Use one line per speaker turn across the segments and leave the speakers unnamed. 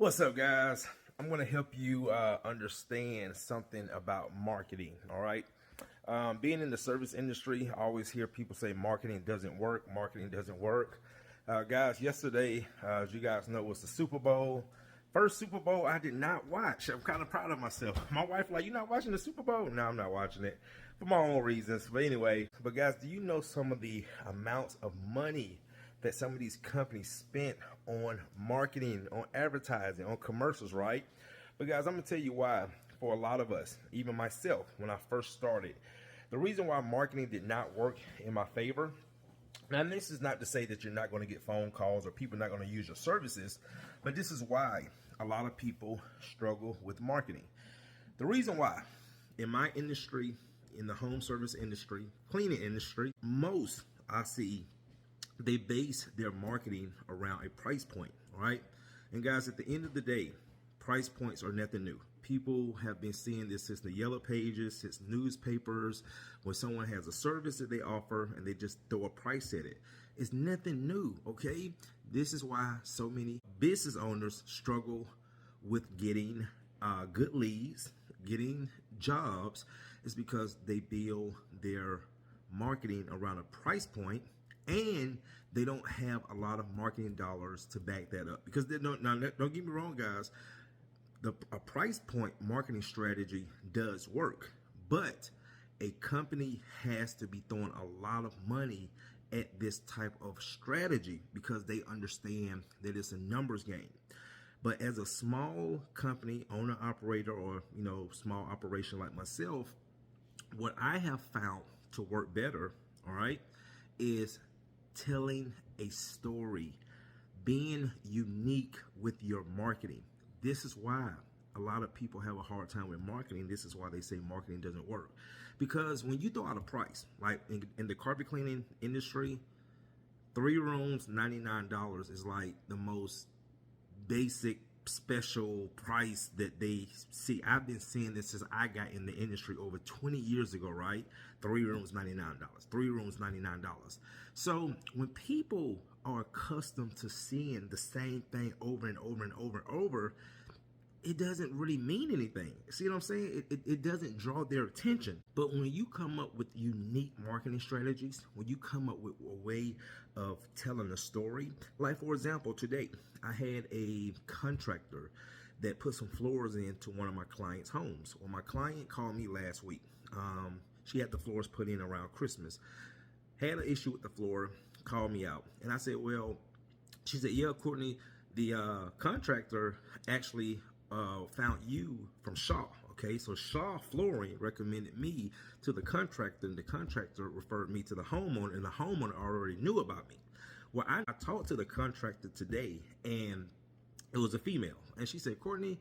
What's up, guys? I'm going to help you understand something about marketing. All right. Being in the service industry, I always hear people say marketing doesn't work. Marketing doesn't work. Guys, yesterday, as you guys know, was the Super Bowl. First Super Bowl I did not watch. I'm kind of proud of myself. My wife like, "You're not watching the Super Bowl?" No, I'm not watching it for my own reasons. But anyway, guys, do you know some of the amounts of money that some of these companies spent on marketing, on advertising, on commercials, right? But guys, I'm gonna tell you why. For a lot of us, even myself, when I first started, the reason why marketing did not work in my favor. Now, this is not to say that you're not going to get phone calls or people not going to use your services, but this is why a lot of people struggle with marketing. The reason why, in my industry, in the home service industry, cleaning industry, most I see they base their marketing around a price point, all right? And guys, at the end of the day, price points are nothing new. People have been seeing this since the yellow pages, since newspapers, when someone has a service that they offer and they just throw a price at it. It's nothing new, okay? This is why so many business owners struggle with getting good leads, getting jobs, is because they build their marketing around a price point, and they don't have a lot of marketing dollars to back that up. Because don't get me wrong, guys, a price point marketing strategy does work, but a company has to be throwing a lot of money at this type of strategy because they understand that it's a numbers game. But as a small company owner operator, or small operation like myself, what I have found to work better, all right, is telling a story, being unique with your marketing. This is why a lot of people have a hard time with marketing. This is why they say marketing doesn't work. Because when you throw out a price, like in the carpet cleaning industry, 3 rooms, $99 is like the most basic special price that they see. I've been seeing this since I got in the industry over 20 years ago, right? 3 rooms, $99. 3 rooms, $99. So when people are accustomed to seeing the same thing over and over and over and over, it doesn't really mean anything. See what I'm saying? It doesn't draw their attention. But when you come up with unique marketing strategies, when you come up with a way of telling a story, like for example, today I had a contractor that put some floors into one of my clients' homes. Well, my client called me last week. She had the floors put in around Christmas. Had an issue with the floor, called me out. And I said, well, she said, yeah, Courtney, the contractor actually found you from Shaw. Okay, so Shaw Flooring recommended me to the contractor, and the contractor referred me to the homeowner, and the homeowner already knew about me. Well, I talked to the contractor today, and it was a female, and she said, Courtney,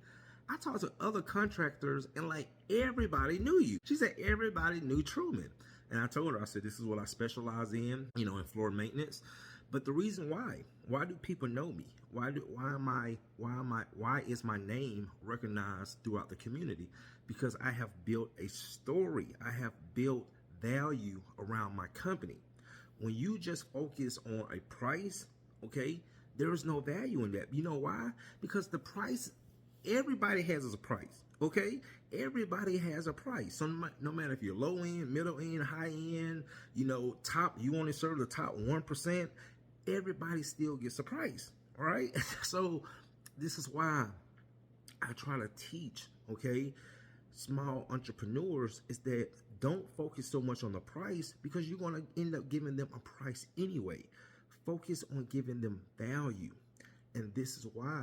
I talked to other contractors, and like everybody knew you. She said everybody knew Truman. And I told her, I said, this is what I specialize in, in floor maintenance. But the reason why do people know me? Why is my name recognized throughout the community? Because I have built a story. I have built value around my company. When you just focus on a price, okay, there is no value in that. You know why? Because the price, everybody has a price, okay? Everybody has a price. So no matter if you're low end, middle end, high end, top, you only serve the top 1%, everybody still gets a price, all right? So this is why I try to teach, okay, small entrepreneurs, is that don't focus so much on the price, because you're going to end up giving them a price anyway. Focus on giving them value. And this is why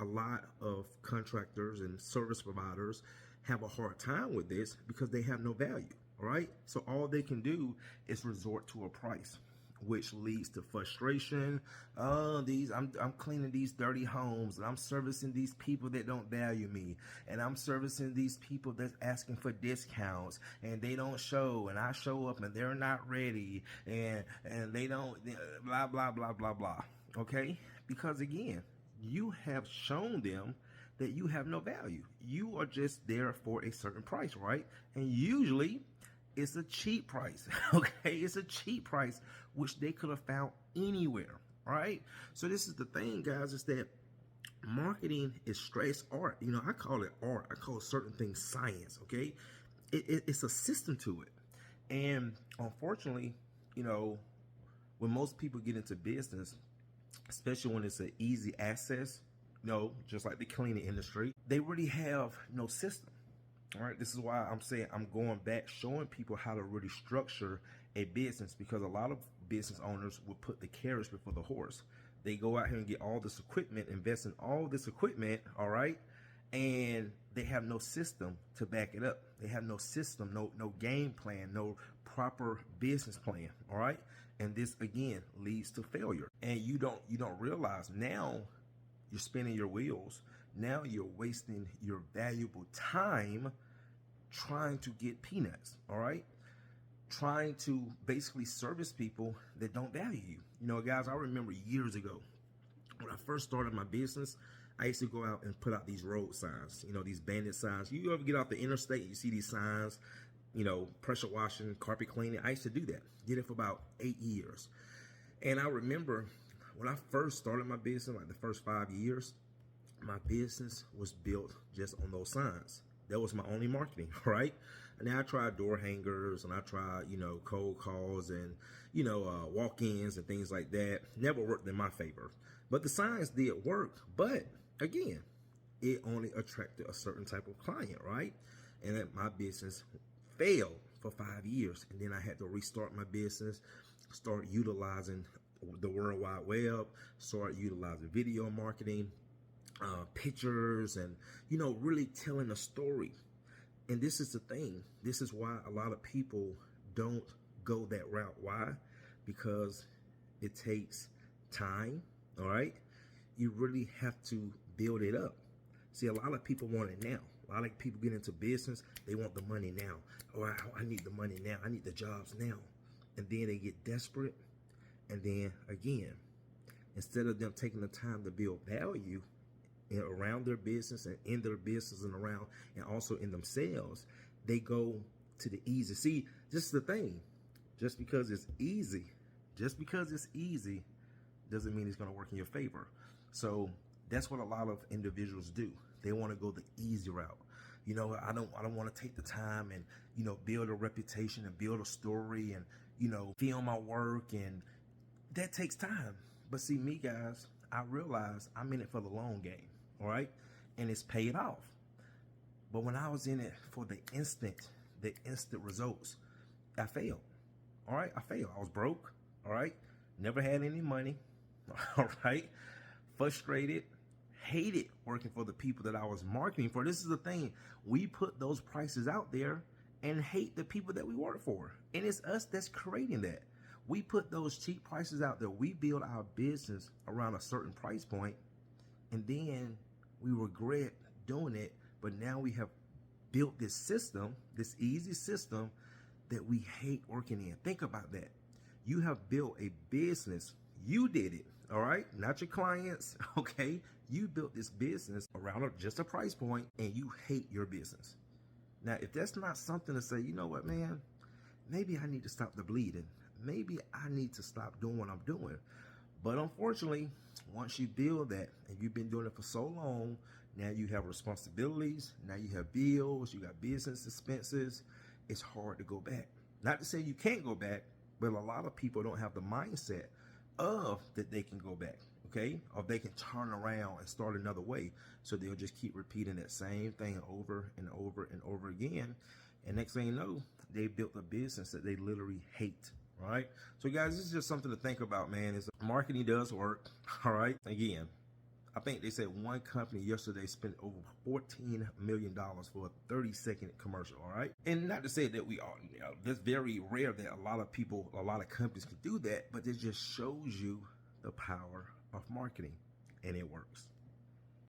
a lot of contractors and service providers have a hard time with this, because they have no value, all right? So all they can do is resort to a price, which leads to frustration. I'm cleaning these dirty homes, and I'm servicing these people that don't value me, and I'm servicing these people that's asking for discounts, and they don't show, and I show up and they're not ready, and they don't, blah blah blah blah blah. Okay, because again, you have shown them that you have no value. You are just there for a certain price, right? And usually it's a cheap price, okay? It's a cheap price, which they could have found anywhere, right? So this is the thing, guys, is that Marketing is straight art. You know, I call it art. I call certain things science. Okay, it's a system to it, and unfortunately, you know, when most people get into business, especially when it's an easy access, you know, just like the cleaning industry, they really have no system. All right, this is why I'm saying I'm going back, showing people how to really structure a business, because a lot of business owners will put the carriage before the horse. They go out here and get all this equipment, invest in all this equipment, all right, and they have no system to back it up. They have no system, no game plan, no proper business plan, all right, and this again leads to failure. And you don't realize now you're spinning your wheels. Now you're wasting your valuable time trying to get peanuts, all right? Trying to basically service people that don't value you. You know, guys, I remember years ago when I first started my business, I used to go out and put out these road signs, you know, these bandit signs. You ever get off the interstate, you see these signs, you know, pressure washing, carpet cleaning. I used to do that. Did it for about 8 years. And I remember when I first started my business, like the first 5 years, my business was built just on those signs. That was my only marketing, right? And then I tried door hangers, and I tried, you know, cold calls and, you know, walk-ins and things like that. Never worked in my favor. But the signs did work. But again, it only attracted a certain type of client, right? And that my business failed for 5 years. And then I had to restart my business, start utilizing the World Wide Web, start utilizing video marketing, pictures, and, you know, really telling a story. And this is the thing. This is why a lot of people don't go that route. Why? Because it takes time, all right? You really have to build it up. See, a lot of people want it now. A lot of people get into business, they want the money now. Oh, I need the money now. I need the jobs now. And then they get desperate. And then again, instead of them taking the time to build value around their business and in their business and around and also in themselves, they go to the easy. See, this is the thing. Just because it's easy doesn't mean it's going to work in your favor. So that's what a lot of individuals do. They want to go the easy route. You know, I don't want to take the time and, you know, build a reputation and build a story and, you know, film my work, and that takes time. But see, me, guys, I realize I'm in it for the long game. All right, and it's paid off. But when I was in it for the instant results, I failed. All right, I failed. I was broke. All right, never had any money. All right, frustrated, hated working for the people that I was marketing for. This is the thing. We put those prices out there and hate the people that we work for. And it's us that's creating that. We put those cheap prices out there. We build our business around a certain price point, and then we regret doing it. But now we have built this system, this easy system that we hate working in. Think about that. You have built a business. You did it, all right? Not your clients, okay? You built this business around just a price point, and you hate your business. Now, if that's not something to say, you know what, man, maybe I need to stop the bleeding. Maybe I need to stop doing what I'm doing. But unfortunately, once you build that and you've been doing it for so long, now you have responsibilities, now you have bills, you got business expenses. It's hard to go back. Not to say you can't go back, but a lot of people don't have the mindset of that they can go back, okay? Or they can turn around and start another way. So they'll just keep repeating that same thing over and over and over again. And next thing you know, they built a business that they literally hate. All right. So guys, this is just something to think about, man. Is marketing does work. All right. Again, I think they said one company yesterday spent over $14 million for a 30-second commercial. All right. And not to say that we are, you know, that's very rare that a lot of people, a lot of companies can do that, but it just shows you the power of marketing, and it works.